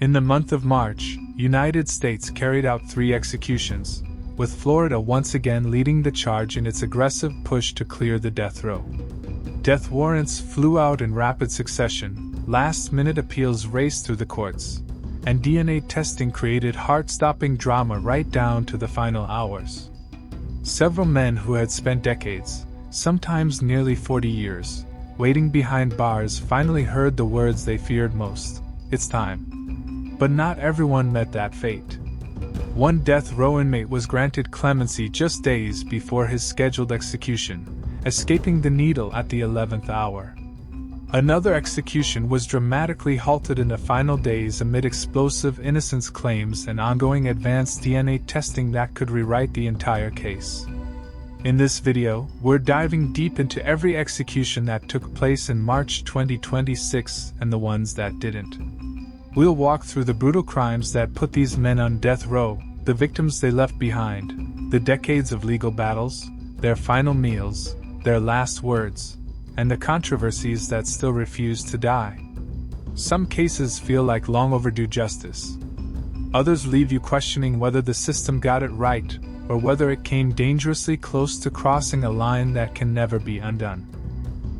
In the month of March, United States carried out 3 executions, with Florida once again leading the charge in its aggressive push to clear the death row. Death warrants flew out in rapid succession, last-minute appeals raced through the courts, and DNA testing created heart-stopping drama right down to the final hours. Several men who had spent decades, sometimes nearly 40 years, waiting behind bars finally heard the words they feared most: "It's time." But not everyone met that fate. One death row inmate was granted clemency just days before his scheduled execution, escaping the needle at the 11th hour. Another execution was dramatically halted in the final days amid explosive innocence claims and ongoing advanced DNA testing that could rewrite the entire case. In this video, we're diving deep into every execution that took place in March 2026 and the ones that didn't. We'll walk through the brutal crimes that put these men on death row, the victims they left behind, the decades of legal battles, their final meals, their last words, and the controversies that still refuse to die. Some cases feel like long overdue justice. Others leave you questioning whether the system got it right, or whether it came dangerously close to crossing a line that can never be undone.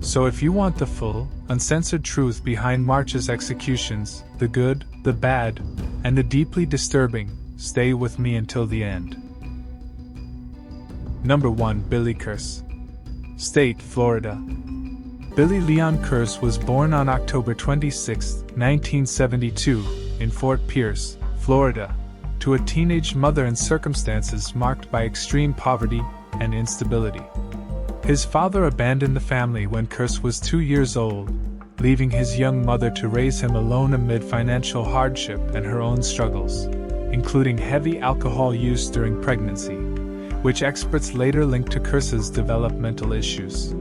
So if you want the full, uncensored truth behind March's executions, the good, the bad, and the deeply disturbing, stay with me until the end. Number 1. Billy Kearse. State, Florida. Billy Leon Kearse was born on October 26, 1972, in Fort Pierce, Florida, to a teenage mother in circumstances marked by extreme poverty and instability. His father abandoned the family when Kearse was 2 years old, leaving his young mother to raise him alone amid financial hardship and her own struggles, including heavy alcohol use during pregnancy, which experts later linked to Kearse's developmental issues.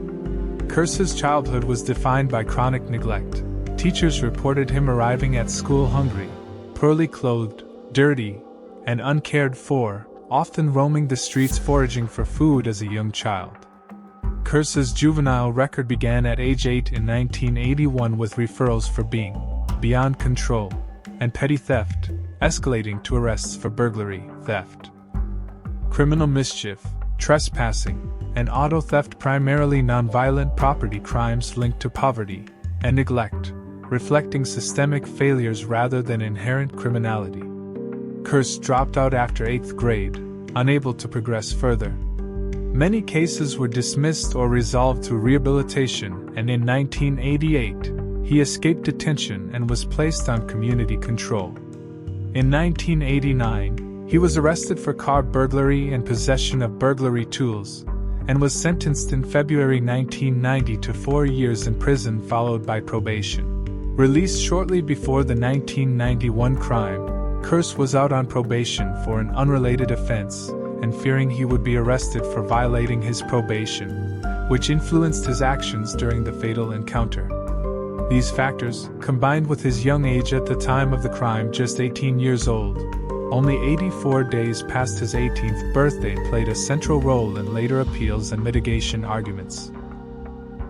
Kearse's childhood was defined by chronic neglect. Teachers reported him arriving at school hungry, poorly clothed, dirty, and uncared for, often roaming the streets foraging for food as a young child. Kearse's juvenile record began at age 8 in 1981 with referrals for being beyond control and petty theft, escalating to arrests for burglary, theft, criminal mischief, trespassing, and auto theft, primarily nonviolent property crimes linked to poverty and neglect, reflecting systemic failures rather than inherent criminality. Kearse dropped out after 8th grade, unable to progress further. Many cases were dismissed or resolved through rehabilitation, and in 1988, he escaped detention and was placed on community control. In 1989, he was arrested for car burglary and possession of burglary tools, and was sentenced in February 1990 to 4 years in prison followed by probation. Released shortly before the 1991 crime, Kearse was out on probation for an unrelated offense, and fearing he would be arrested for violating his probation, which influenced his actions during the fatal encounter. These factors, combined with his young age at the time of the crime, just 18 years old, only 84 days past his 18th birthday, played a central role in later appeals and mitigation arguments,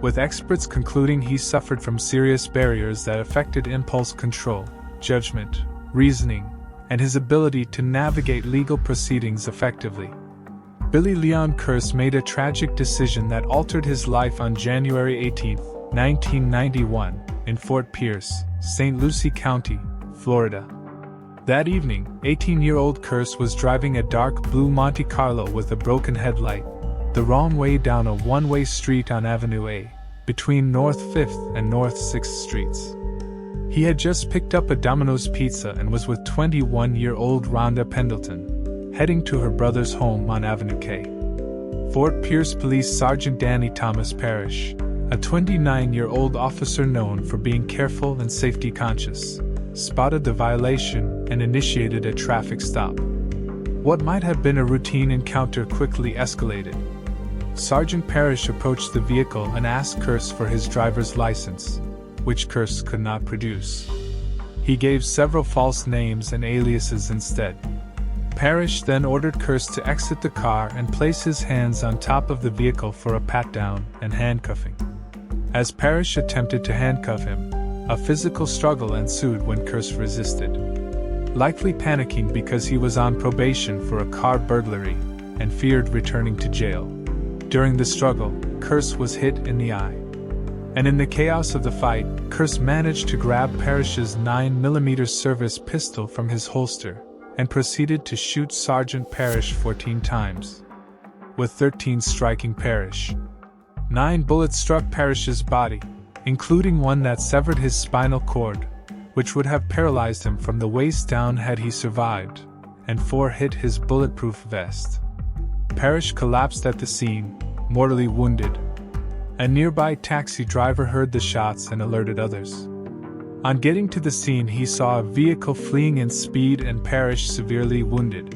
with experts concluding he suffered from serious barriers that affected impulse control, judgment, reasoning, and his ability to navigate legal proceedings effectively. Billy Leon Kearse made a tragic decision that altered his life on January 18, 1991, in Fort Pierce, St. Lucie County, Florida. That evening, 18-year-old Kearse was driving a dark blue Monte Carlo with a broken headlight, the wrong way down a one-way street on Avenue A, between North 5th and North 6th Streets. He had just picked up a Domino's pizza and was with 21-year-old Rhonda Pendleton, heading to her brother's home on Avenue K. Fort Pierce Police Sergeant Danny Thomas Parrish, a 29-year-old officer known for being careful and safety conscious, spotted the violation and initiated a traffic stop. What might have been a routine encounter quickly escalated. Sergeant Parrish approached the vehicle and asked Kearse for his driver's license, which Kearse could not produce. He gave several false names and aliases instead. Parrish then ordered Kearse to exit the car and place his hands on top of the vehicle for a pat-down and handcuffing. As Parrish attempted to handcuff him, a physical struggle ensued when Kearse resisted. likely panicking because he was on probation for a car burglary and feared returning to jail. During the struggle, Kearse was hit in the eye. And in the chaos of the fight, Kearse managed to grab Parrish's 9mm service pistol from his holster and proceeded to shoot Sergeant Parrish 14 times, with 13 striking Parrish. 9 bullets struck Parrish's body, including one that severed his spinal cord, which would have paralyzed him from the waist down had he survived, and 4 hit his bulletproof vest. Parrish collapsed at the scene, mortally wounded. A nearby taxi driver heard the shots and alerted others. On getting to the scene, he saw a vehicle fleeing in speed and Parrish severely wounded.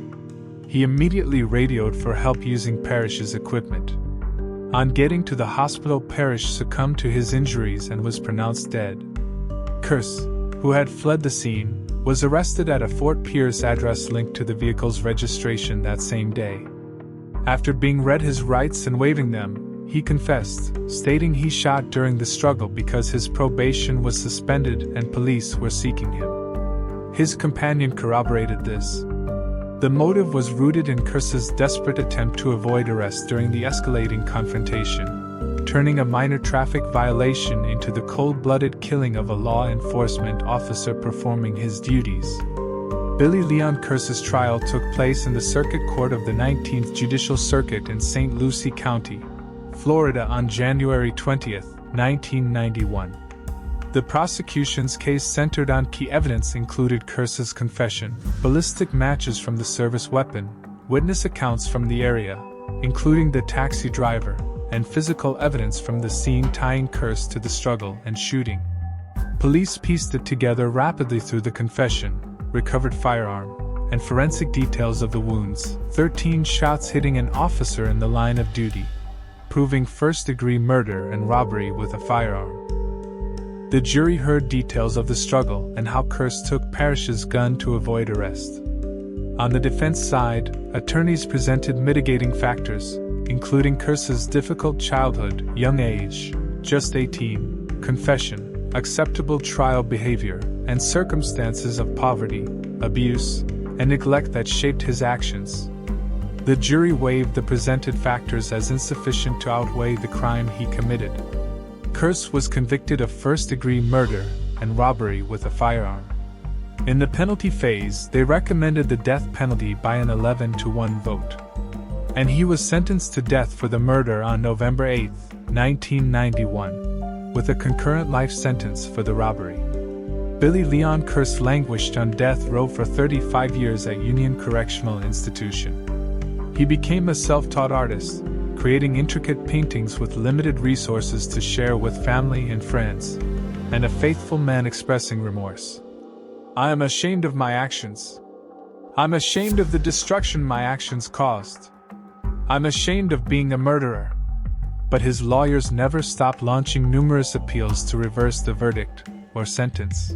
He immediately radioed for help using Parrish's equipment. On getting to the hospital, Parrish succumbed to his injuries and was pronounced dead. Kearse, who had fled the scene, was arrested at a Fort Pierce address linked to the vehicle's registration that same day. After being read his rights and waiving them, he confessed, stating he shot during the struggle because his probation was suspended and police were seeking him. His companion corroborated this. The motive was rooted in Kearse's desperate attempt to avoid arrest during the escalating confrontation, turning a minor traffic violation into the cold-blooded killing of a law enforcement officer performing his duties. Billy Leon Kearse's trial took place in the Circuit Court of the 19th Judicial Circuit in St. Lucie County, Florida on January 20, 1991. The prosecution's case centered on key evidence included Kearse's confession, ballistic matches from the service weapon, witness accounts from the area, including the taxi driver, and physical evidence from the scene tying Kearse to the struggle and shooting. Police pieced it together rapidly through the confession, recovered firearm, and forensic details of the wounds, 13 shots hitting an officer in the line of duty, proving first-degree murder and robbery with a firearm. The jury heard details of the struggle and how Kearse took Parrish's gun to avoid arrest. On the defense side, attorneys presented mitigating factors, including Kearse's difficult childhood, young age, just 18, confession, acceptable trial behavior, and circumstances of poverty, abuse, and neglect that shaped his actions. The jury waived the presented factors as insufficient to outweigh the crime he committed. Kearse was convicted of first-degree murder and robbery with a firearm. In the penalty phase, they recommended the death penalty by an 11-to-1 vote. And he was sentenced to death for the murder on November 8, 1991, with a concurrent life sentence for the robbery. Billy Leon Kearse languished on death row for 35 years at Union Correctional Institution. He became a self-taught artist, creating intricate paintings with limited resources to share with family and friends, and a faithful man expressing remorse. I am ashamed of my actions. I'm ashamed of the destruction my actions caused. I'm ashamed of being a murderer. But his lawyers never stopped launching numerous appeals to reverse the verdict or sentence.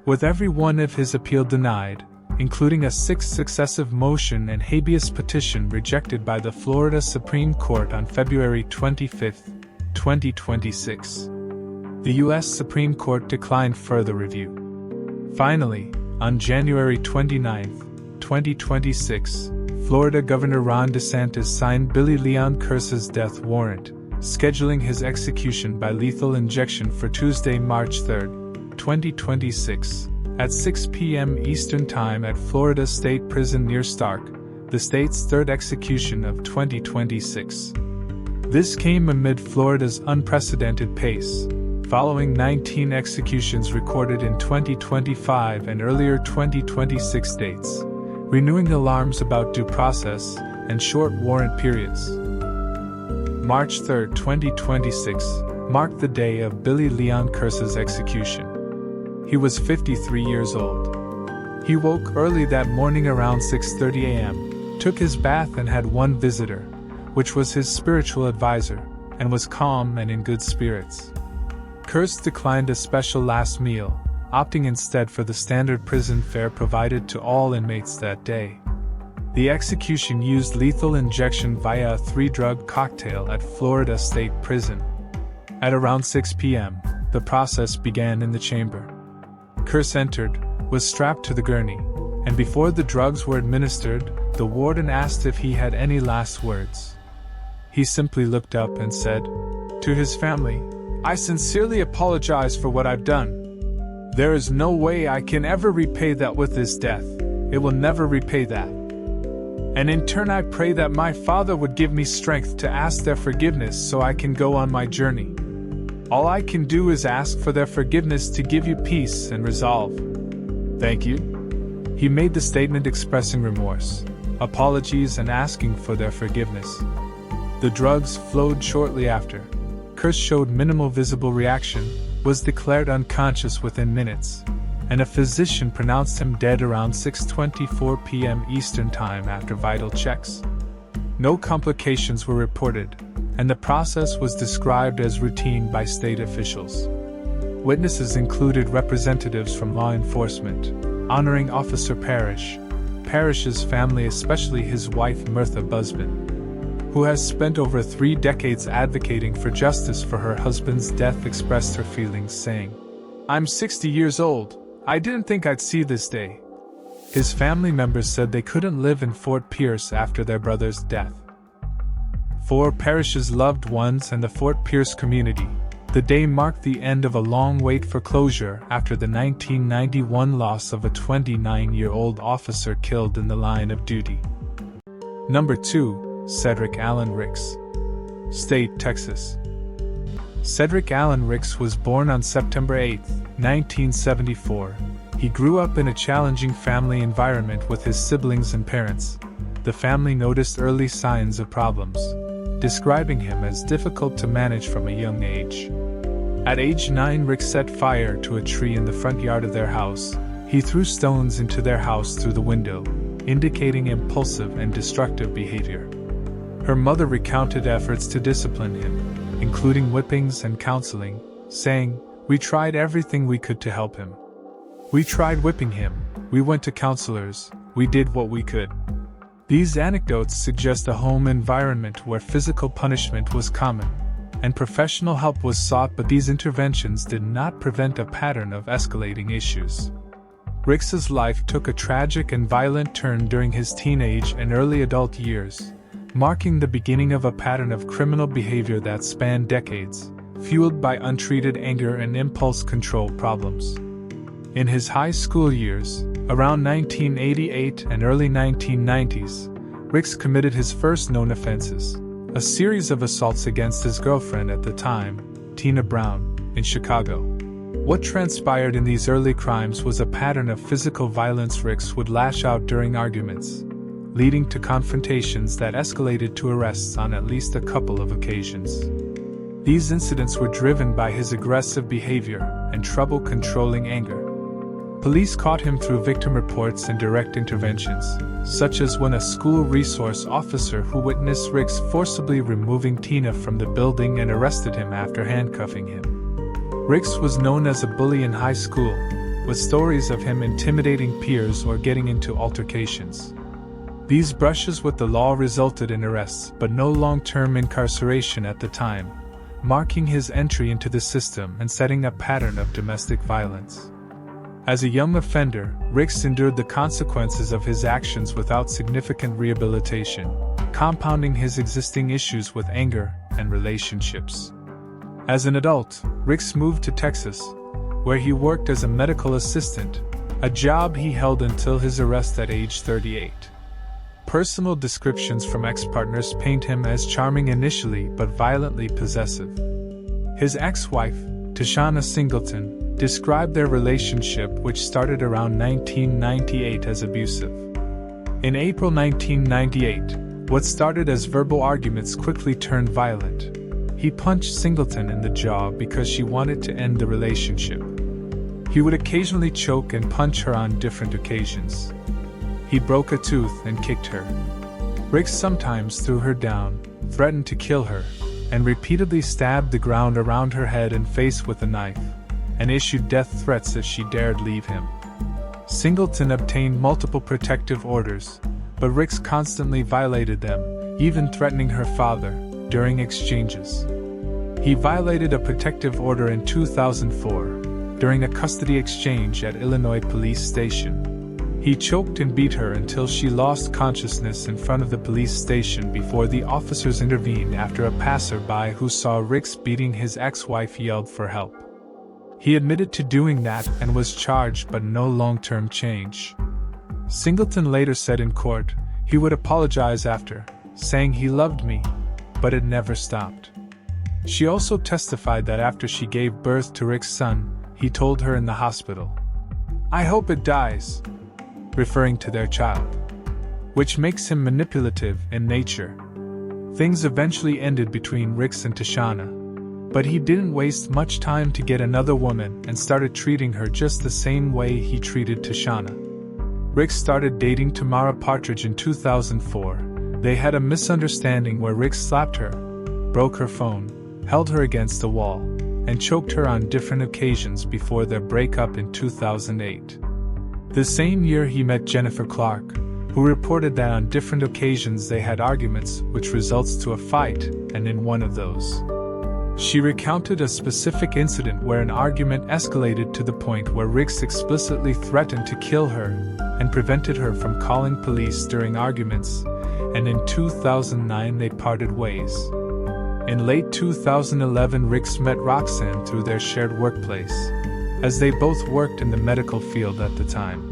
With every one of his appeal denied, including a 6th successive motion and habeas petition rejected by the Florida Supreme Court on February 25, 2026. The U.S. Supreme Court declined further review. Finally, on January 29, 2026, Florida Governor Ron DeSantis signed Billy Leon Kearse's death warrant, scheduling his execution by lethal injection for Tuesday, March 3, 2026. At 6 p.m. Eastern Time at Florida State Prison near Stark, the state's third execution of 2026. This came amid Florida's unprecedented pace, following 19 executions recorded in 2025 and earlier 2026 dates, renewing alarms about due process and short warrant periods. March 3, 2026, marked the day of Billy Leon Kearse's execution. He was 53 years old. He woke early that morning around 6:30 a.m., took his bath and had one visitor, which was his spiritual advisor, and was calm and in good spirits. Kearse declined a special last meal, opting instead for the standard prison fare provided to all inmates that day. The execution used lethal injection via a 3-drug cocktail at Florida State Prison. At around 6 p.m., the process began in the chamber. Kearse entered, was strapped to the gurney, and before the drugs were administered, the warden asked if he had any last words. He simply looked up and said, to his family, "I sincerely apologize for what I've done. There is no way I can ever repay that with this death. It will never repay that. And in turn I pray that my Father would give me strength to ask their forgiveness so I can go on my journey. All I can do is ask for their forgiveness to give you peace and resolve. Thank you." He made the statement expressing remorse, apologies, and asking for their forgiveness. The drugs flowed shortly after. Kearse showed minimal visible reaction, was declared unconscious within minutes, and a physician pronounced him dead around 6:24 p.m. Eastern Time after vital checks. No complications were reported, and the process was described as routine by state officials. Witnesses included representatives from law enforcement, honoring Officer Parrish's family, especially his wife Mirtha Busman, who has spent over 3 decades advocating for justice for her husband's death, expressed her feelings, saying, "I'm 60 years old. I didn't think I'd see this day." His family members said they couldn't live in Fort Pierce after their brother's death. For Parrish's loved ones and the Fort Pierce community, the day marked the end of a long wait for closure after the 1991 loss of a 29-year-old officer killed in the line of duty. Number 2. Cedric Allen Ricks. State, Texas. Cedric Allen Ricks was born on September 8, 1974. He grew up in a challenging family environment with his siblings and parents. The family noticed early signs of problems, describing him as difficult to manage from a young age. At age 9, Ricks set fire to a tree in the front yard of their house. He threw stones into their house through the window, indicating impulsive and destructive behavior. Her mother recounted efforts to discipline him, including whippings and counseling, saying, "We tried everything we could to help him. We tried whipping him, we went to counselors, we did what we could." These anecdotes suggest a home environment where physical punishment was common, and professional help was sought, but these interventions did not prevent a pattern of escalating issues. Ricks's life took a tragic and violent turn during his teenage and early adult years, marking the beginning of a pattern of criminal behavior that spanned decades, fueled by untreated anger and impulse control problems. In his high school years, around 1988 and early 1990s, Ricks committed his first known offenses, a series of assaults against his girlfriend at the time, Tina Brown, in Chicago. What transpired in these early crimes was a pattern of physical violence. Ricks would lash out during arguments, leading to confrontations that escalated to arrests on at least a couple of occasions. These incidents were driven by his aggressive behavior and trouble controlling anger. Police caught him through victim reports and direct interventions, such as when a school resource officer who witnessed Ricks forcibly removing Tina from the building and arrested him after handcuffing him. Ricks was known as a bully in high school, with stories of him intimidating peers or getting into altercations. These brushes with the law resulted in arrests but no long-term incarceration at the time, marking his entry into the system and setting a pattern of domestic violence. As a young offender, Ricks endured the consequences of his actions without significant rehabilitation, compounding his existing issues with anger and relationships. As an adult, Ricks moved to Texas, where he worked as a medical assistant, a job he held until his arrest at age 38. Personal descriptions from ex-partners paint him as charming initially but violently possessive. His ex-wife, Tashana Singleton, described their relationship, which started around 1998, as abusive. In April 1998, what started as verbal arguments quickly turned violent. He punched Singleton in the jaw because she wanted to end the relationship. He would occasionally choke and punch her on different occasions. He broke a tooth and kicked her. Ricks sometimes threw her down, threatened to kill her, and repeatedly stabbed the ground around her head and face with a knife, and issued death threats if she dared leave him. Singleton obtained multiple protective orders, but Ricks constantly violated them, even threatening her father during exchanges. He violated a protective order in 2004, during a custody exchange at Illinois Police Station. He choked and beat her until she lost consciousness in front of the police station before the officers intervened after a passerby who saw Ricks beating his ex-wife yelled for help. He admitted to doing that and was charged, but no long-term change. Singleton later said in court he would apologize after, saying he loved me, but it never stopped. She also testified that after she gave birth to Rick's son, he told her in the hospital, "I hope it dies," referring to their child, which makes him manipulative in nature. Things eventually ended between Ricks and Tashana, but he didn't waste much time to get another woman and started treating her just the same way he treated Tashana. Ricks started dating Tamara Partridge in 2004. They had a misunderstanding where Ricks slapped her, broke her phone, held her against a wall, and choked her on different occasions before their breakup in 2008. The same year he met Jennifer Clark, who reported that on different occasions they had arguments which results to a fight, and in one of those, she recounted a specific incident where an argument escalated to the point where Ricks explicitly threatened to kill her and prevented her from calling police during arguments, and in 2009 they parted ways. In late 2011, Ricks met Roxanne through their shared workplace, as they both worked in the medical field at the time.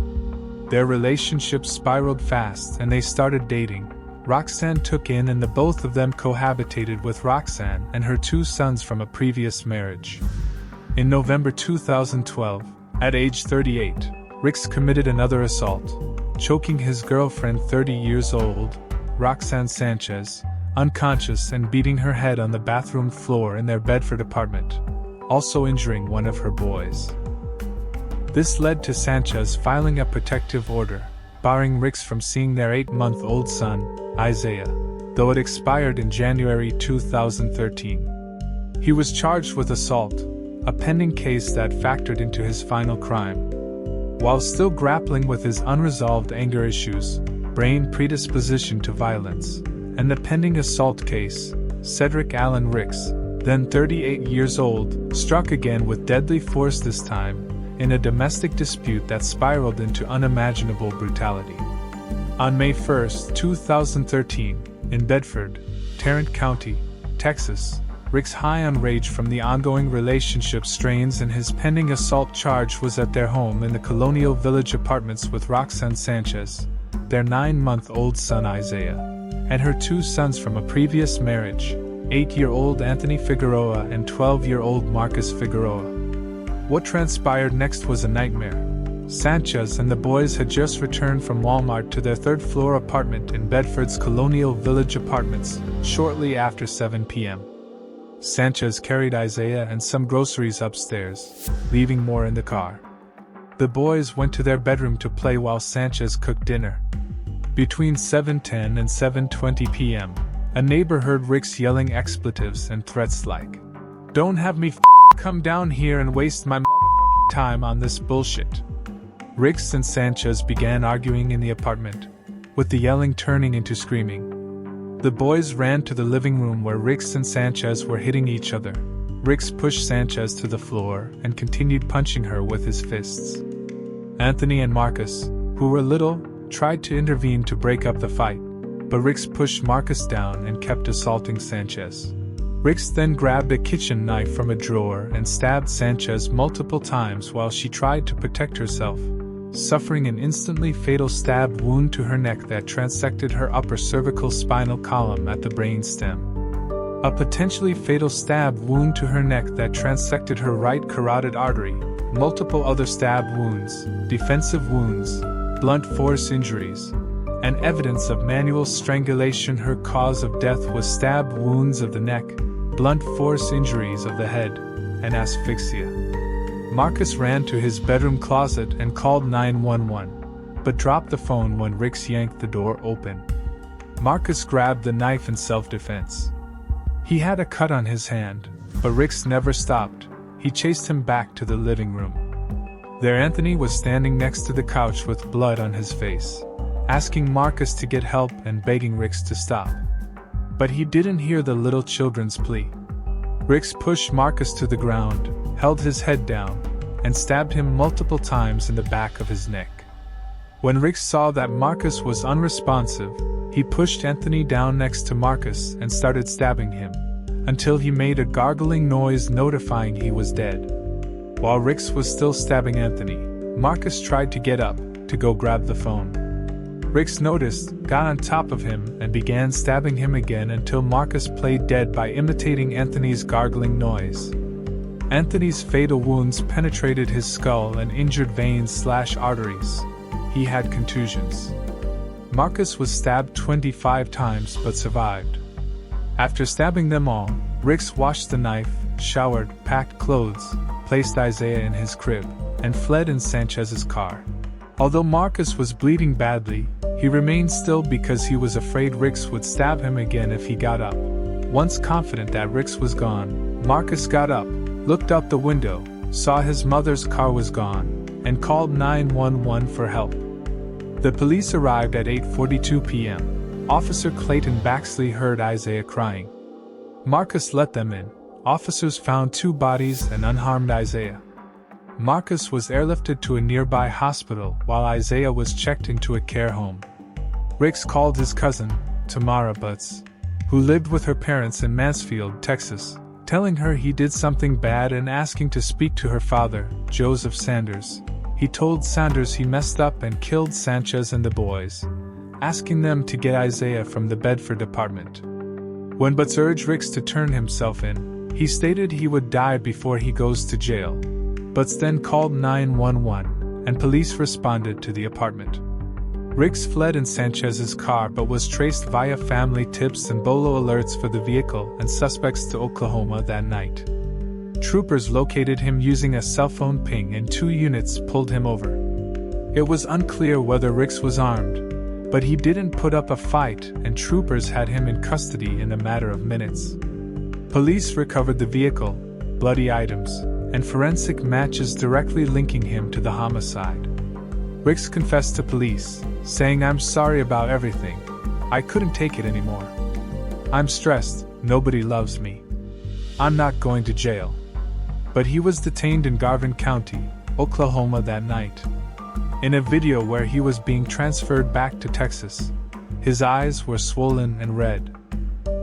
Their relationship spiraled fast and they started dating. Roxanne took in and the both of them cohabitated with Roxanne and her 2 sons from a previous marriage. In November 2012, at age 38, Ricks committed another assault, choking his girlfriend, 30 years old, Roxanne Sanchez, unconscious and beating her head on the bathroom floor in their Bedford apartment, also injuring one of her boys. This led to Sanchez filing a protective order, barring Ricks from seeing their 8-month-old son, Isaiah, though it expired in January 2013. He was charged with assault, a pending case that factored into his final crime. While still grappling with his unresolved anger issues, brain predisposition to violence, and the pending assault case, Cedric Allen Ricks, then 38 years old, struck again with deadly force, this time in a domestic dispute that spiraled into unimaginable brutality. On May 1, 2013, in Bedford, Tarrant County, Texas, Ricks, high on rage from the ongoing relationship strains and his pending assault charge, was at their home in the Colonial Village Apartments with Roxanne Sanchez, their 9-month-old son Isaiah, and her 2 sons from a previous marriage, 8-year-old Anthony Figueroa and 12-year-old Marcus Figueroa. What transpired next was a nightmare. Sanchez and the boys had just returned from Walmart to their 3rd-floor apartment in Bedford's Colonial Village Apartments, shortly after 7 p.m. Sanchez carried Isaiah and some groceries upstairs, leaving more in the car. The boys went to their bedroom to play while Sanchez cooked dinner. Between 7:10 and 7:20 p.m., a neighbor heard Ricks yelling expletives and threats like, "Don't have me come down here and waste my motherfucking time on this bullshit." Ricks and Sanchez began arguing in the apartment, with the yelling turning into screaming. The boys ran to the living room where Ricks and Sanchez were hitting each other. Ricks pushed Sanchez to the floor and continued punching her with his fists. Anthony and Marcus, who were little, tried to intervene to break up the fight, but Ricks pushed Marcus down and kept assaulting Sanchez. Ricks then grabbed a kitchen knife from a drawer and stabbed Sanchez multiple times while she tried to protect herself, suffering an instantly fatal stab wound to her neck that transected her upper cervical spinal column at the brainstem. A potentially fatal stab wound to her neck that transected her right carotid artery, multiple other stab wounds, defensive wounds, blunt force injuries, and evidence of manual strangulation. Her cause of death was stab wounds of the neck, blunt force injuries of the head, and asphyxia. Marcus ran to his bedroom closet and called 911, but dropped the phone when Ricks yanked the door open. Marcus grabbed the knife in self-defense. He had a cut on his hand, but Ricks never stopped. He chased him back to the living room. There Anthony was standing next to the couch with blood on his face, asking Marcus to get help and begging Ricks to stop. But he didn't hear the little children's plea. Ricks pushed Marcus to the ground, held his head down, and stabbed him multiple times in the back of his neck. When Ricks saw that Marcus was unresponsive, he pushed Anthony down next to Marcus and started stabbing him, until he made a gargling noise notifying he was dead. While Ricks was still stabbing Anthony, Marcus tried to get up, to go grab the phone. Ricks noticed, got on top of him, and began stabbing him again until Marcus played dead by imitating Anthony's gargling noise. Anthony's fatal wounds penetrated his skull and injured veins/arteries. He had contusions. Marcus was stabbed 25 times but survived. After stabbing them all, Ricks washed the knife, showered, packed clothes, placed Isaiah in his crib, and fled in Sanchez's car. Although Marcus was bleeding badly, he remained still because he was afraid Ricks would stab him again if he got up. Once confident that Ricks was gone, Marcus got up, looked out the window, saw his mother's car was gone, and called 911 for help. The police arrived at 8:42 p.m. Officer Clayton Baxley heard Isaiah crying. Marcus let them in. Officers found 2 bodies and unharmed Isaiah. Marcus was airlifted to a nearby hospital while Isaiah was checked into a care home. Ricks called his cousin, Tamara Butts, who lived with her parents in Mansfield, Texas, telling her he did something bad and asking to speak to her father, Joseph Sanders. He told Sanders he messed up and killed Sanchez and the boys, asking them to get Isaiah from the Bedford apartment. When Butts urged Ricks to turn himself in, he stated he would die before he goes to jail. Butts then called 911, and police responded to the apartment. Ricks fled in Sanchez's car but was traced via family tips and bolo alerts for the vehicle and suspects to Oklahoma that night. Troopers located him using a cell phone ping and 2 units pulled him over. It was unclear whether Ricks was armed, but he didn't put up a fight and troopers had him in custody in a matter of minutes. Police recovered the vehicle, bloody items, and forensic matches directly linking him to the homicide. Ricks confessed to police, saying, "I'm sorry about everything. I couldn't take it anymore. I'm stressed, nobody loves me. I'm not going to jail." But he was detained in Garvin County, Oklahoma that night. In a video where he was being transferred back to Texas, his eyes were swollen and red.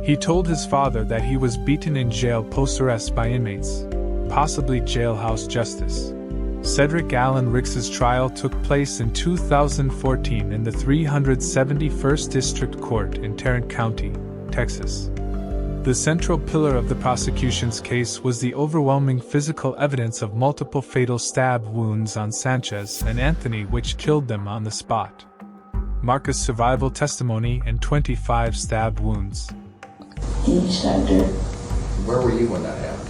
He told his father that he was beaten in jail post-arrest by inmates, possibly jailhouse justice. Cedric Allen Ricks's trial took place in 2014 in the 371st District Court in Tarrant County, Texas. The central pillar of the prosecution's case was the overwhelming physical evidence of multiple fatal stab wounds on Sanchez and Anthony which killed them on the spot. Marcus' survival testimony and 25 stab wounds. He stabbed her. Where were you when that happened?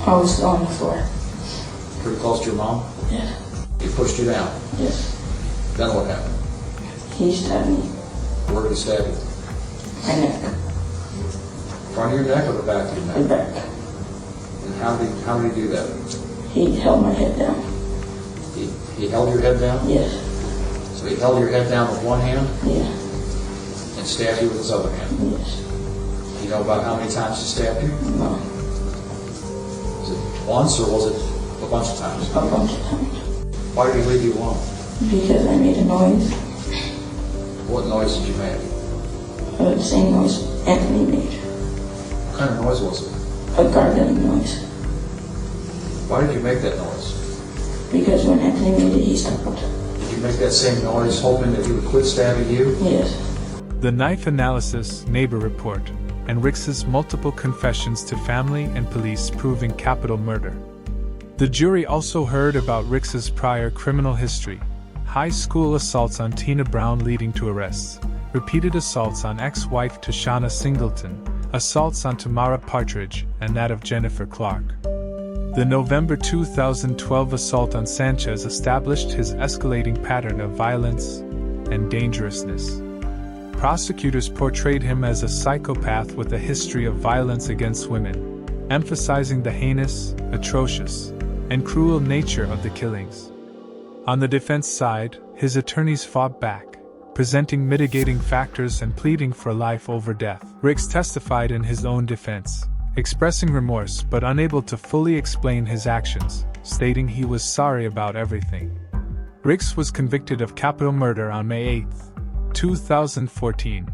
I was on the floor. Pretty close to your mom? Yes. He pushed you down. Yes. Then what happened? He stabbed me. Where did he stab you? My neck. Front of your neck or the back of your The neck? back. And how did he do that? He held my head down. He held your head down? Yes. So he held your head down with one hand Yeah. and stabbed you with his other hand? Yes. Do you know about how many times he stabbed you? No. Was it once or was it a bunch of times? A bunch of times. Why did he leave you alone? Because I made a noise. What noise did you make? The same noise Anthony made. What kind of noise was it? A gargling noise. Why did you make that noise? Because when Anthony made it, he stopped. Did you make that same noise hoping that he would quit stabbing you? Yes. The knife analysis, neighbor report, and Ricks's multiple confessions to family and police proving capital murder. The jury also heard about Ricks's prior criminal history, high school assaults on Tina Brown leading to arrests, repeated assaults on ex-wife Tashana Singleton, assaults on Tamara Partridge, and that of Jennifer Clark. The November 2012 assault on Sanchez established his escalating pattern of violence and dangerousness. Prosecutors portrayed him as a psychopath with a history of violence against women, emphasizing the heinous, atrocious, and cruel nature of the killings. On the defense side, his attorneys fought back, presenting mitigating factors and pleading for life over death. Ricks testified in his own defense, expressing remorse but unable to fully explain his actions. stating he was sorry about everything. Ricks was convicted of capital murder on May 8, 2014,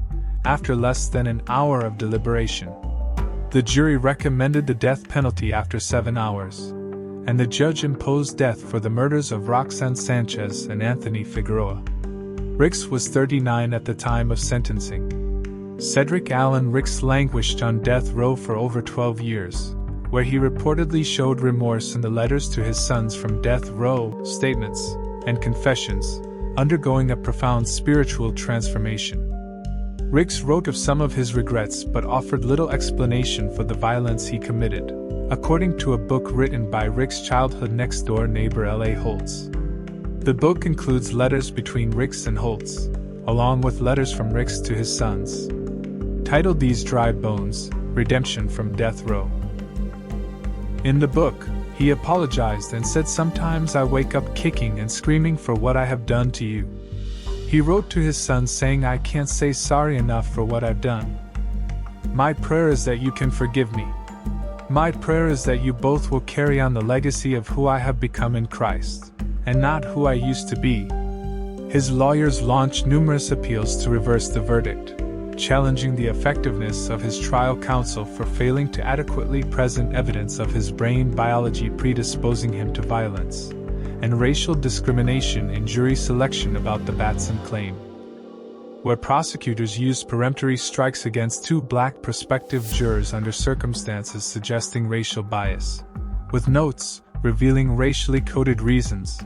after less than an hour of deliberation. The jury recommended the death penalty after 7 hours, and the judge imposed death for the murders of Roxanne Sanchez and Anthony Figueroa. Ricks was 39 at the time of sentencing. Cedric Allen Ricks languished on death row for over 12 years, where he reportedly showed remorse in the letters to his sons from death row statements and confessions, undergoing a profound spiritual transformation. Ricks wrote of some of his regrets but offered little explanation for the violence he committed, according to a book written by Ricks' childhood next-door neighbor L.A. Holtz. The book includes letters between Ricks and Holtz, along with letters from Ricks to his sons. Titled These Dry Bones, Redemption from Death Row. In the book, he apologized and said, "Sometimes I wake up kicking and screaming for what I have done to you." He wrote to his sons saying, "I can't say sorry enough for what I've done. My prayer is that you can forgive me. My prayer is that you both will carry on the legacy of who I have become in Christ, and not who I used to be." His lawyers launched numerous appeals to reverse the verdict, challenging the effectiveness of his trial counsel for failing to adequately present evidence of his brain biology predisposing him to violence, and racial discrimination in jury selection about the Batson claim, where prosecutors used peremptory strikes against 2 black prospective jurors under circumstances suggesting racial bias, with notes revealing racially coded reasons,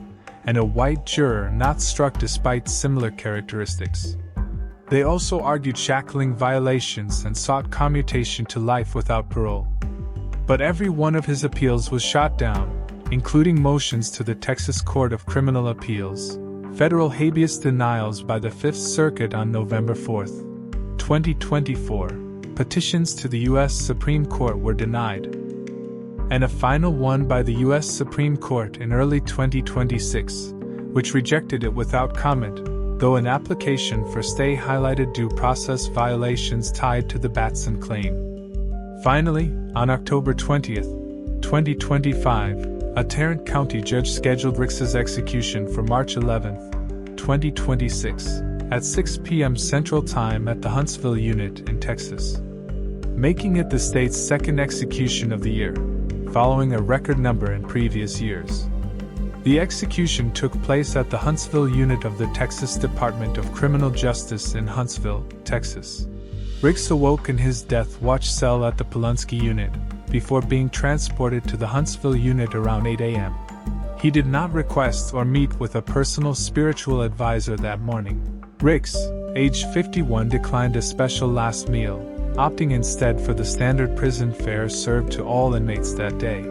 and a white juror not struck despite similar characteristics. They also argued shackling violations and sought commutation to life without parole. But every one of his appeals was shot down, including motions to the Texas Court of Criminal Appeals, federal habeas denials by the Fifth Circuit on November 4, 2024, petitions to the U.S. Supreme Court were denied, and a final one by the U.S. Supreme Court in early 2026, which rejected it without comment, though an application for stay highlighted due process violations tied to the Batson claim. Finally, on October 20, 2025, a Tarrant County judge scheduled Ricks's execution for March 11, 2026, at 6 p.m. Central Time at the Huntsville unit in Texas, making it the state's second execution of the year, following a record number in previous years. The execution took place at the Huntsville unit of the Texas Department of Criminal Justice in Huntsville, Texas. Ricks awoke in his death watch cell at the Polunsky unit, before being transported to the Huntsville unit around 8 a.m. He did not request or meet with a personal spiritual advisor that morning. Ricks, age 51, declined a special last meal, opting instead for the standard prison fare served to all inmates that day.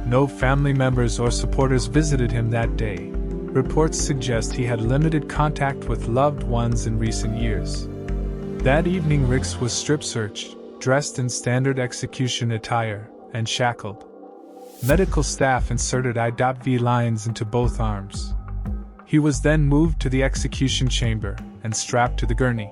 No family members or supporters visited him that day. Reports suggest he had limited contact with loved ones in recent years. That evening, Ricks was strip-searched, dressed in standard execution attire, and shackled. Medical staff inserted IV lines into both arms. He was then moved to the execution chamber and strapped to the gurney.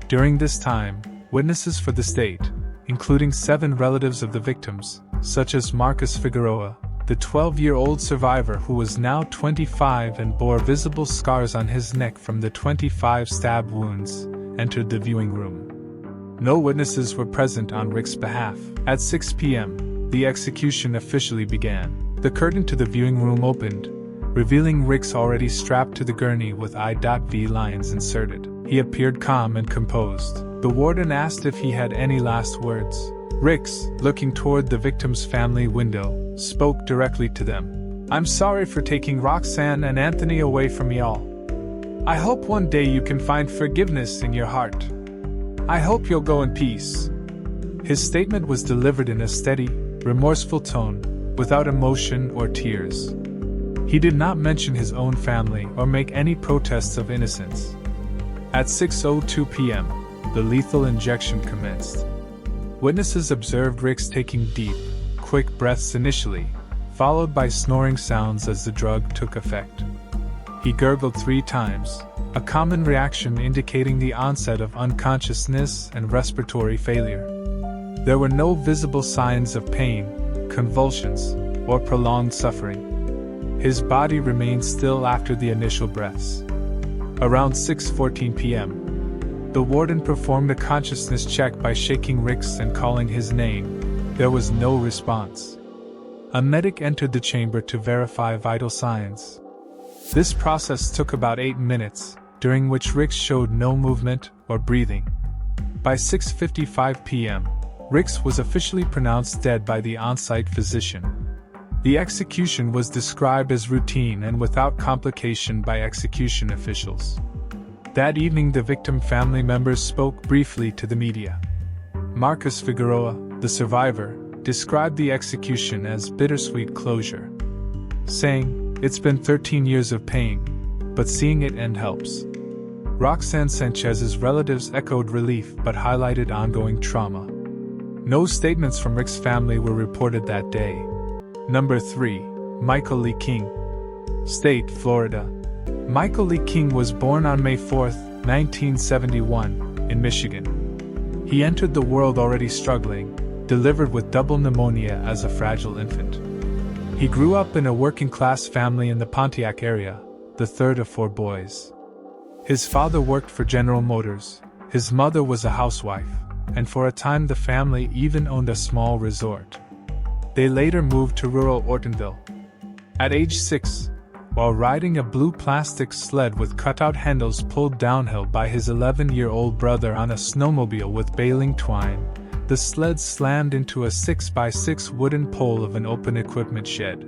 During this time, witnesses for the state, including 7 relatives of the victims, such as Marcus Figueroa, the 12-year-old survivor who was now 25 and bore visible scars on his neck from the 25 stab wounds, entered the viewing room. No witnesses were present on Rick's behalf. At 6 p.m., the execution officially began. The curtain to the viewing room opened, revealing Ricks already strapped to the gurney with IV lines inserted. He appeared calm and composed. The warden asked if he had any last words. Ricks, looking toward the victim's family window, spoke directly to them. "I'm sorry for taking Roxanne and Anthony away from y'all. I hope one day you can find forgiveness in your heart. I hope you'll go in peace." His statement was delivered in a steady, remorseful tone, without emotion or tears. He did not mention his own family or make any protests of innocence. At 6:02 p.m., the lethal injection commenced. Witnesses observed Ricks taking deep, quick breaths initially, followed by snoring sounds as the drug took effect. He gurgled 3 times, a common reaction indicating the onset of unconsciousness and respiratory failure. There were no visible signs of pain, convulsions, or prolonged suffering. His body remained still after the initial breaths. Around 6:14 p.m., the warden performed a consciousness check by shaking Rick's and calling his name. There was no response. A medic entered the chamber to verify vital signs. This process took about 8 minutes, during which Ricks showed no movement or breathing. By 6:55 p.m., Ricks was officially pronounced dead by the on-site physician. The execution was described as routine and without complication by execution officials. That evening, the victim family members spoke briefly to the media. Marcus Figueroa, the survivor, described the execution as bittersweet closure, saying, "It's been 13 years of pain, but seeing it end helps." Roxanne Sanchez's relatives echoed relief but highlighted ongoing trauma. No statements from Rick's family were reported that day. Number 3. Michael Lee King. State, Florida. Michael Lee King was born on May 4, 1971, in Michigan. He entered the world already struggling, delivered with double pneumonia as a fragile infant. He grew up in a working-class family in the Pontiac area, the third of 4 boys. His father worked for General Motors, his mother was a housewife, and for a time the family even owned a small resort. They later moved to rural Ortonville. At age 6, while riding a blue plastic sled with cutout handles pulled downhill by his 11-year-old brother on a snowmobile with baling twine, the sled slammed into a 6x6 wooden pole of an open equipment shed.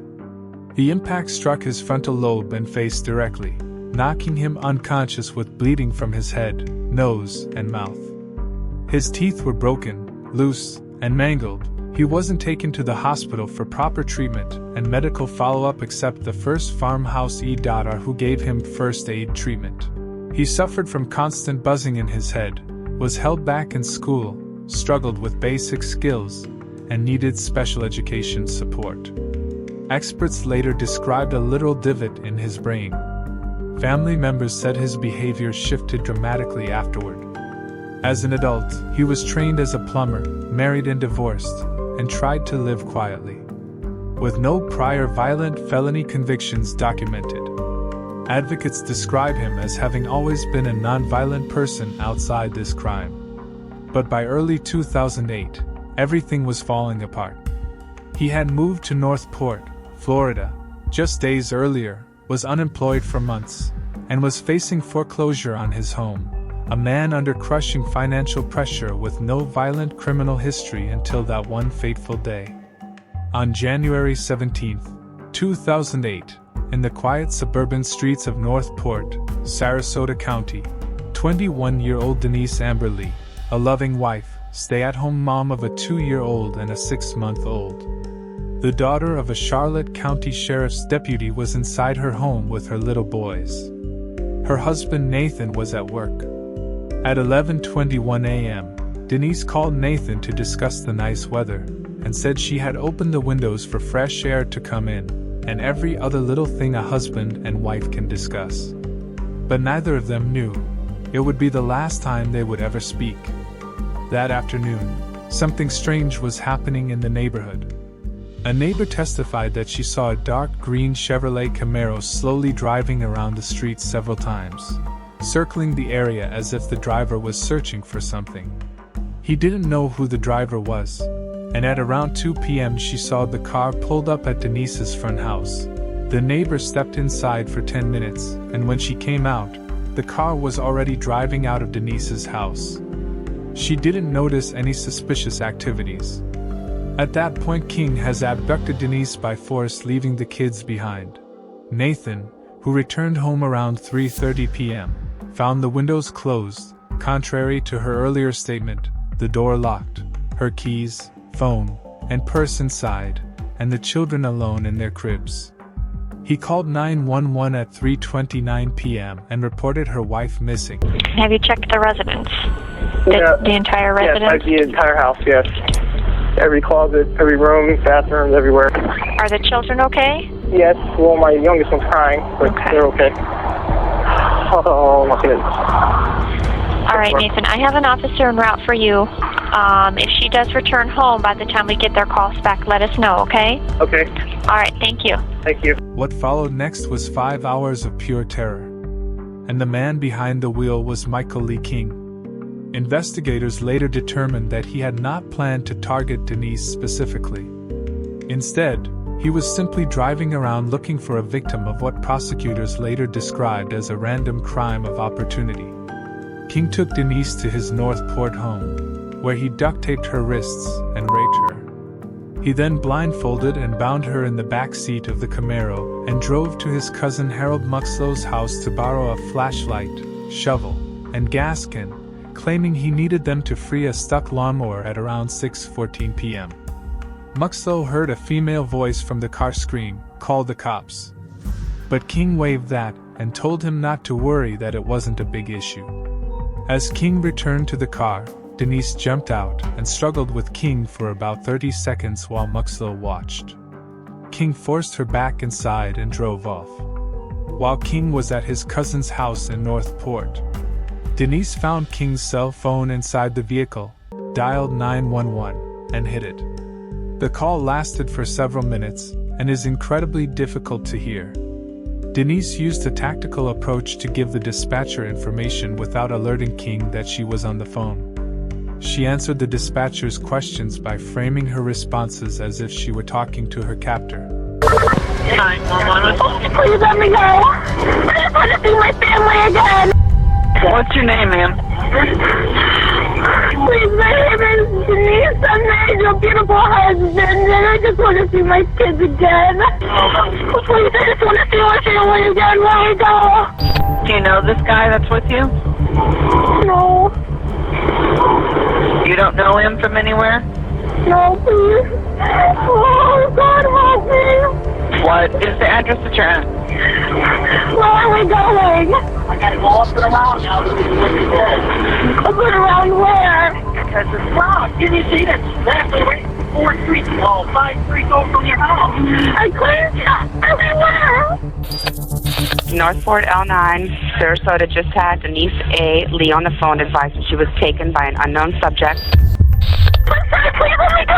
The impact struck his frontal lobe and face directly, knocking him unconscious with bleeding from his head, nose, and mouth. His teeth were broken, loose, and mangled. He wasn't taken to the hospital for proper treatment and medical follow-up except the first farmhouse doctor who gave him first aid treatment. He suffered from constant buzzing in his head, was held back in school, struggled with basic skills, and needed special education support. Experts later described a literal divot in his brain. Family members said his behavior shifted dramatically afterward. As an adult, he was trained as a plumber, married and divorced, and tried to live quietly. With no prior violent felony convictions documented. Advocates describe him as having always been a non-violent person outside this crime. But by early 2008, everything was falling apart. He had moved to Northport, Florida, just days earlier, was unemployed for months, and was facing foreclosure on his home. A man under crushing financial pressure with no violent criminal history until that one fateful day. On January 17, 2008, in the quiet suburban streets of Northport, Sarasota County, 21-year-old Denise Amberly, a loving wife, stay-at-home mom of a 2-year-old and a 6-month-old. The daughter of a Charlotte County Sheriff's deputy was inside her home with her little boys. Her husband Nathan was at work. At 11:21 a.m., Denise called Nathan to discuss the nice weather, and said she had opened the windows for fresh air to come in, and every other little thing a husband and wife can discuss. But neither of them knew it would be the last time they would ever speak. That afternoon, something strange was happening in the neighborhood. A neighbor testified that she saw a dark green Chevrolet Camaro slowly driving around the street several times, circling the area as if the driver was searching for something. He didn't know who the driver was, and at around 2 p.m. she saw the car pulled up at Denise's front house. The neighbor stepped inside for 10 minutes, and when she came out, the car was already driving out of Denise's house. She didn't notice any suspicious activities. At that point, King has abducted Denise by force, leaving the kids behind. Nathan, who returned home around 3:30 p.m., found the windows closed. Contrary to her earlier statement, the door locked, her keys, phone, and purse inside, and the children alone in their cribs. He called 911 at 3:29 p.m. and reported her wife missing. Have you checked the residence? Yeah. The entire residence? Yes, the entire house, yes. Every closet, every room, bathrooms, everywhere. Are the children okay? Yes, well, my youngest one's crying, but Okay. they're okay. Oh, my goodness. All right, Nathan, I have an officer en route for you. If she does return home by the time we get their calls back, let us know, okay? Okay. All right, thank you. Thank you. What followed next was 5 hours of pure terror. And the man behind the wheel was Michael Lee King. Investigators later determined that he had not planned to target Denise specifically. Instead, he was simply driving around looking for a victim of what prosecutors later described as a random crime of opportunity. King took Denise to his Northport home, where he duct-taped her wrists and raped her. He then blindfolded and bound her in the back seat of the Camaro and drove to his cousin Harold Muxlow's house to borrow a flashlight, shovel, and gas can, claiming he needed them to free a stuck lawnmower at around 6:14 p.m. Muxlow heard a female voice from the car scream, "Call the cops." But King waved that and told him not to worry, that it wasn't a big issue. As King returned to the car, Denise jumped out and struggled with King for about 30 seconds while Muxlow watched. King forced her back inside and drove off. While King was at his cousin's house in Northport, Denise found King's cell phone inside the vehicle, dialed 911, and hid it. The call lasted for several minutes and is incredibly difficult to hear. Denise used a tactical approach to give the dispatcher information without alerting King that she was on the phone. She answered the dispatcher's questions by framing her responses as if she were talking to her captor. 911. Please let me go. I just want to see my family again. What's your name, ma'am? Please, my name is Denise. I'm married to a beautiful husband, and I just want to see my kids again. Please, I just want to see my family again. Let me go. Do you know this guy that's with you? No. You don't know him from anywhere? No, please. Oh, God, help me. What is the address that you're at? Where are we going? I gotta go up and around now. Up and around where? Because it's wrong. Did you see that? Exactly right. 4 streets, 5 streets over from your house. I couldn't stop everywhere. Northport L9, Sarasota just had Denise A. Lee on the phone advising she was taken by an unknown subject. I'm sorry, please let me go.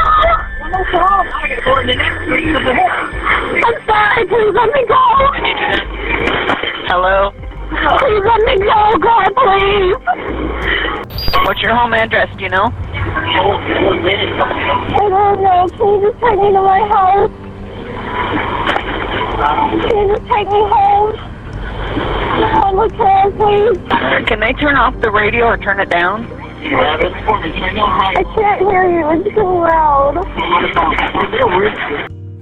No problem. I gotta go to the next street of the house. I'm sorry, please let me go. Hello? Please let me go, God, please. What's your home address, do you know? I don't know. Can you just take me to my house? Can you just take me home? On the car, please. Can they turn off the radio or turn it down? I can't hear you. It's too loud.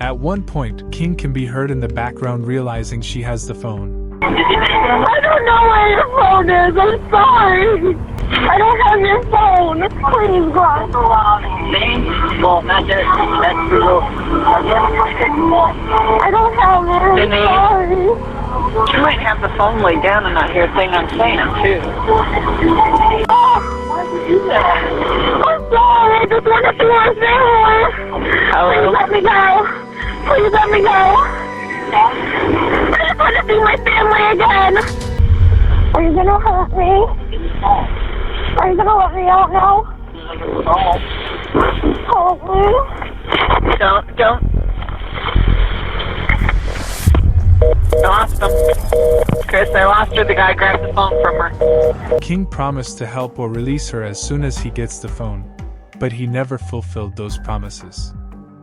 At one point, King can be heard in the background realizing she has the phone. I don't know where your phone is. I'm sorry. I don't have your phone. Please, God. I don't have it. I'm sorry. You might have the phone laid down and not hear a thing I'm saying, too. I'm sorry. I just want to see my family. Please let me go. Please let me go. I just want to see my family again. Are you gonna hurt me? Are you gonna let me out now? Help me. Don't. I lost him. Chris, I lost her. The guy grabbed the phone from her. King promised to help or release her as soon as he gets the phone, but he never fulfilled those promises.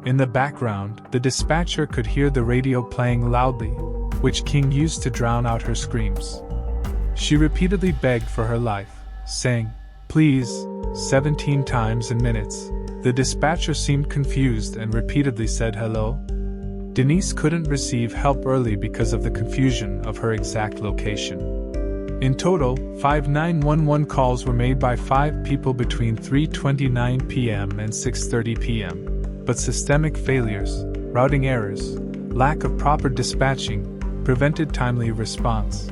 In the background, the dispatcher could hear the radio playing loudly, which King used to drown out her screams. She repeatedly begged for her life, saying, "Please," 17 times in minutes. The dispatcher seemed confused and repeatedly said hello. Denise couldn't receive help early because of the confusion of her exact location. In total, 5 911 calls were made by 5 people between 3:29 p.m. and 6:30 p.m., but systemic failures, routing errors, lack of proper dispatching, prevented timely response.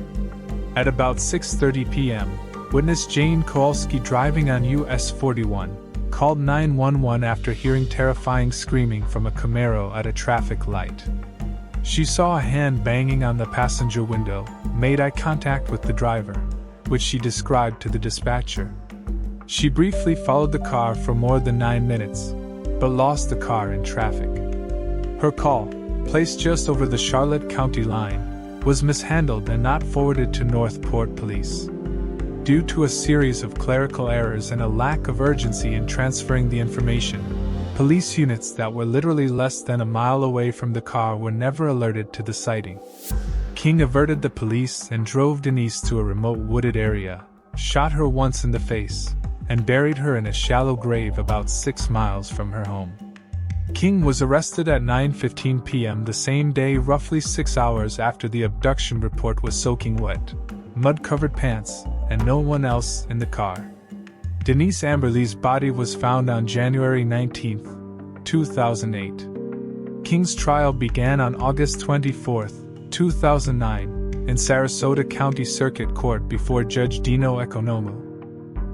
At about 6:30 p.m., witness Jane Kowalski driving on US 41 called 911 after hearing terrifying screaming from a Camaro at a traffic light. She saw a hand banging on the passenger window, made eye contact with the driver, which she described to the dispatcher. She briefly followed the car for more than 9 minutes, but lost the car in traffic. Her call, placed just over the Charlotte County line, was mishandled and not forwarded to Northport Police. Due to a series of clerical errors and a lack of urgency in transferring the information, police units that were literally less than a mile away from the car were never alerted to the sighting. King averted the police and drove Denise to a remote wooded area, shot her once in the face, and buried her in a shallow grave about 6 miles from her home. King was arrested at 9:15 p.m. the same day, roughly 6 hours after the abduction report was soaking wet, mud-covered pants, and no one else in the car. Denise Amberly's body was found on January 19, 2008. King's trial began on August 24, 2009, in Sarasota County Circuit Court before Judge Dino Economo.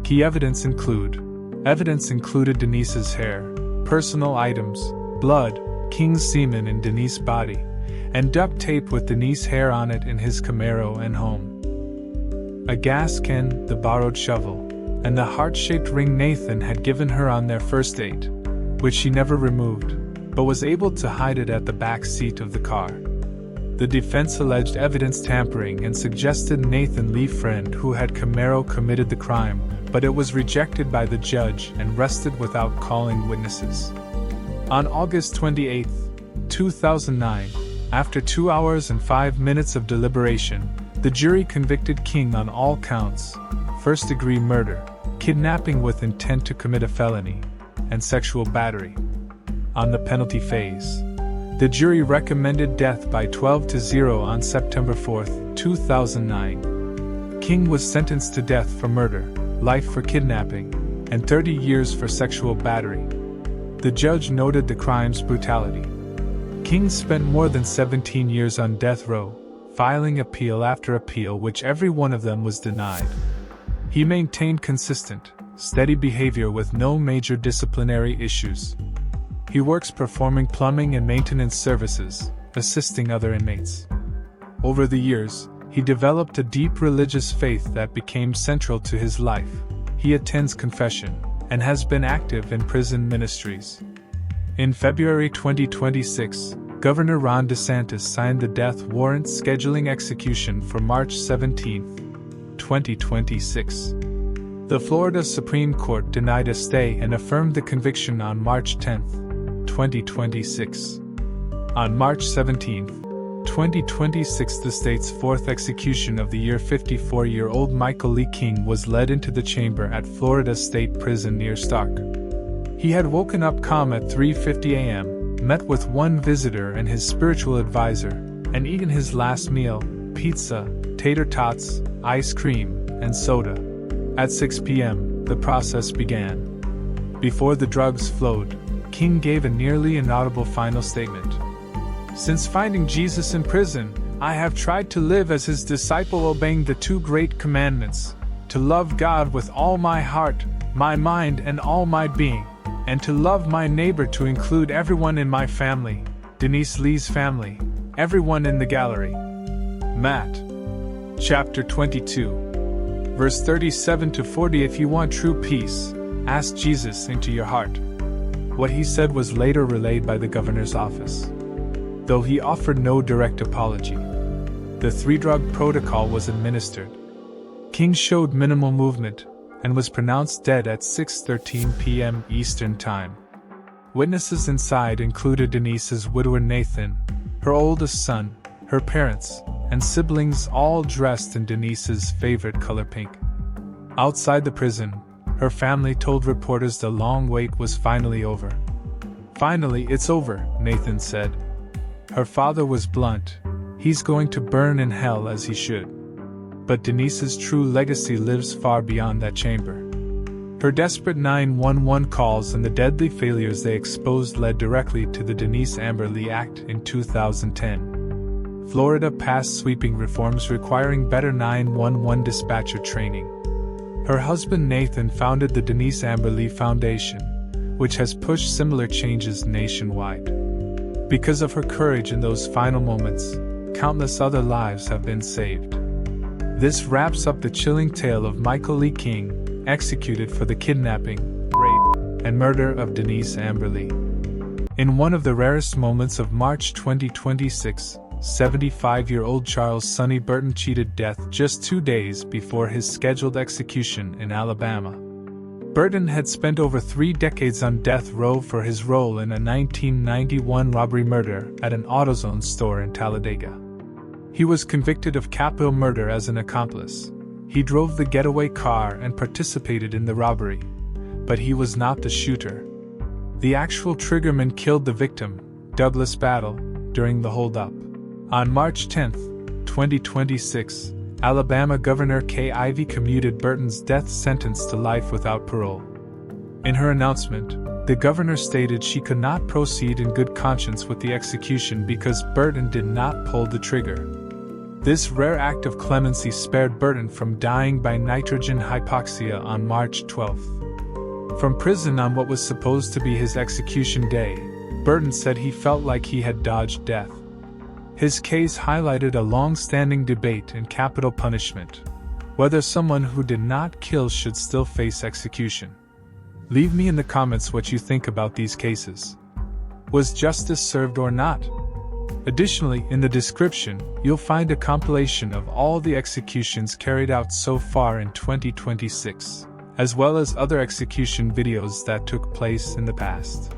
Key evidence included Denise's hair, personal items, blood, King's semen in Denise's body, and duct tape with Denise's hair on it in his Camaro and home. A gas can, the borrowed shovel, and the heart-shaped ring Nathan had given her on their first date, which she never removed, but was able to hide it at the back seat of the car. The defense alleged evidence tampering and suggested Nathan Lee Friend, who had Camaro, committed the crime, but it was rejected by the judge and rested without calling witnesses. On August 28, 2009, after 2 hours and 5 minutes of deliberation, the jury convicted King on all counts: first-degree murder, kidnapping with intent to commit a felony, and sexual battery. On the penalty phase, the jury recommended death by 12-0 on September 4, 2009. King was sentenced to death for murder, life for kidnapping, and 30 years for sexual battery. The judge noted the crime's brutality. King spent more than 17 years on death row, filing appeal after appeal, which every one of them was denied. He maintained consistent, steady behavior with no major disciplinary issues. He works performing plumbing and maintenance services, assisting other inmates. Over the years, he developed a deep religious faith that became central to his life. He attends confession and has been active in prison ministries. In February 2026, Governor Ron DeSantis signed the death warrant scheduling execution for March 17, 2026. The Florida Supreme Court denied a stay and affirmed the conviction on March 10, 2026. On March 17, 2026, the state's fourth execution of the year, 54-year-old Michael Lee King was led into the chamber at Florida State Prison near Stark. He had woken up calm at 3:50 a.m., met with one visitor and his spiritual advisor, and eaten his last meal: pizza, tater tots, ice cream, and soda. At 6 p.m., the process began. Before the drugs flowed, King gave a nearly inaudible final statement. "Since finding Jesus in prison, I have tried to live as his disciple, obeying the two great commandments: to love God with all my heart, my mind, and all my being, and to love my neighbor, to include everyone in my family, Denise Lee's family, everyone in the gallery." Matt. Chapter 22. Verse 37-40. If you want true peace, ask Jesus into your heart. What he said was later relayed by the governor's office. Though he offered no direct apology, the 3-drug protocol was administered. King showed minimal movement and was pronounced dead at 6:13 p.m. Eastern Time. Witnesses inside included Denise's widower Nathan, her oldest son, her parents, and siblings, all dressed in Denise's favorite color, pink. Outside the prison, her family told reporters the long wait was finally over. "Finally, it's over," Nathan said. Her father was blunt: "He's going to burn in hell, as he should." But Denise's true legacy lives far beyond that chamber. Her desperate 911 calls and the deadly failures they exposed led directly to the Denise Amberly Act in 2010. Florida passed sweeping reforms requiring better 911 dispatcher training. Her husband Nathan founded the Denise Amberly Foundation, which has pushed similar changes nationwide. Because of her courage in those final moments, countless other lives have been saved. This wraps up the chilling tale of Michael Lee King, executed for the kidnapping, rape, and murder of Denise Amberly. In one of the rarest moments of March 2026, 75-year-old Charles Sonny Burton cheated death just 2 days before his scheduled execution in Alabama. Burton had spent over 3 decades on death row for his role in a 1991 robbery murder at an AutoZone store in Talladega. He was convicted of capital murder as an accomplice. He drove the getaway car and participated in the robbery, but he was not the shooter. The actual triggerman killed the victim, Douglas Battle, during the holdup. On March 10, 2026, Alabama Governor Kay Ivey commuted Burton's death sentence to life without parole. In her announcement, the governor stated she could not proceed in good conscience with the execution because Burton did not pull the trigger. This rare act of clemency spared Burton from dying by nitrogen hypoxia on March 12. From prison on what was supposed to be his execution day, Burton said he felt like he had dodged death. His case highlighted a long-standing debate in capital punishment, whether someone who did not kill should still face execution. Leave me in the comments what you think about these cases. Was justice served or not? Additionally, in the description, you'll find a compilation of all the executions carried out so far in 2026, as well as other execution videos that took place in the past.